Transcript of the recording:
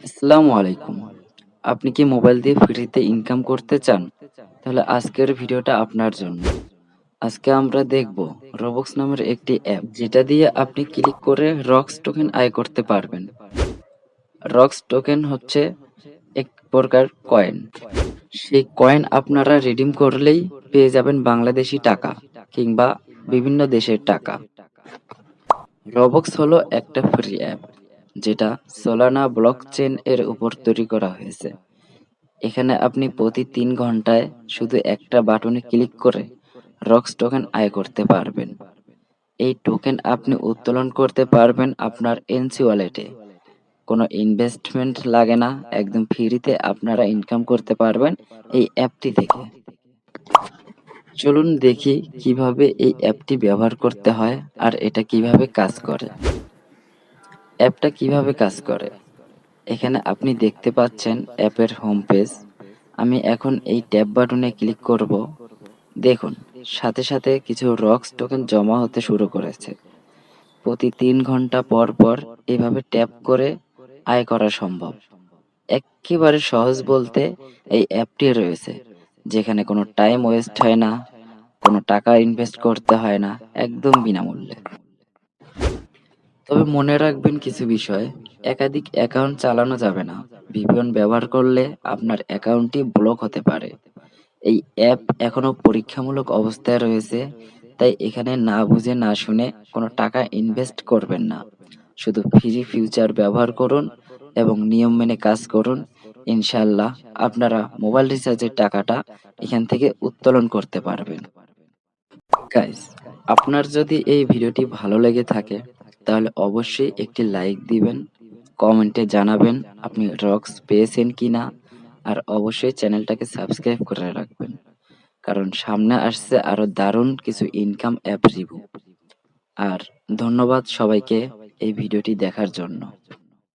আসসালামু আলাইকুম। আপনি কি মোবাইল দিয়ে ফ্রিতে ইনকাম করতে চান? তাহলে আজকের ভিডিওটা আপনার জন্য। আজকে আমরা দেখব রবক্স নামের একটি অ্যাপ যেটা দিয়ে আপনি ক্লিক করে রক্স টোকেন আয় করতে পারবেন। রক্স টোকেন হচ্ছে এক প্রকার কয়েন। সেই কয়েন আপনারা রিডিম করলেই পেয়ে যাবেন বাংলাদেশী টাকা কিংবা বিভিন্ন দেশের টাকা। রবক্স হলো একটা ফ্রি অ্যাপ যেটা সোলানা ব্লকচেন এর উপর তৈরি করা হয়েছে। এখানে আপনি প্রতি 3 ঘন্টায় শুধু একটা বাটনে ক্লিক করে রক্স টোকেন আয় করতে পারবেন। এই টোকেন আপনি উত্তোলন করতে পারবেন আপনার এনসি ওয়ালেটে। কোনো ইনভেস্টমেন্ট লাগে না, একদম ফ্রিতে আপনারা ইনকাম করতে পারবেন এই অ্যাপটি থেকে। চলুন দেখি কিভাবে এই অ্যাপটি ব্যবহার করতে হয় আর এটা কিভাবে কাজ করে। অ্যাপটা কিভাবে কাজ করে? এখানে আপনি দেখতে পাচ্ছেন অ্যাপের হোম পেজ। আমি এখন এই ট্যাব বাটনে ক্লিক করব। দেখুন, সাথে সাথে কিছু রক্স টোকেন জমা হতে শুরু করেছে। প্রতি 3 ঘন্টা পর পর এভাবে ট্যাপ করে আয় করা সম্ভব। একেবারে সহজ বলতে এই অ্যাপটি রয়েছে যেখানে কোনো টাইম ওয়েস্ট হয় না, কোনো টাকা ইনভেস্ট করতে হয় না, একদম বিনামূল্যে। তবে মনে রাখবেন কিছু বিষয়, একাধিক অ্যাকাউন্ট চালানো যাবে না। ভিপিএন ব্যবহার করলে আপনার অ্যাকাউন্টটি ব্লক হতে পারে। এই অ্যাপ এখনো পরীক্ষামূলক অবস্থায় রয়েছে, তাই এখানে না বুঝে না শুনে কোনো টাকা ইনভেস্ট করবেন না। শুধু ফ্রি ফিউচার ব্যবহার করুন এবং নিয়ম মেনে কাজ করুন। ইনশাল্লাহ আপনারা মোবাইল রিচার্জের টাকাটা এখান থেকে উত্তোলন করতে পারবেন। গাইস, আপনার যদি এই ভিডিওটি ভালো লেগে থাকে তাহলে অবশ্যই একটি লাইক দিবেন, কমেন্টে জানাবেন আপনি রক্স পেয়েছেন কিনা, আর অবশ্যই চ্যানেলটাকে সাবস্ক্রাইব করে রাখবেন কারণ সামনে আসছে আরো দারুণ কিছু ইনকাম অ্যাপ রিভিউ। আর ধন্যবাদ সবাইকে এই ভিডিওটি দেখার জন্য।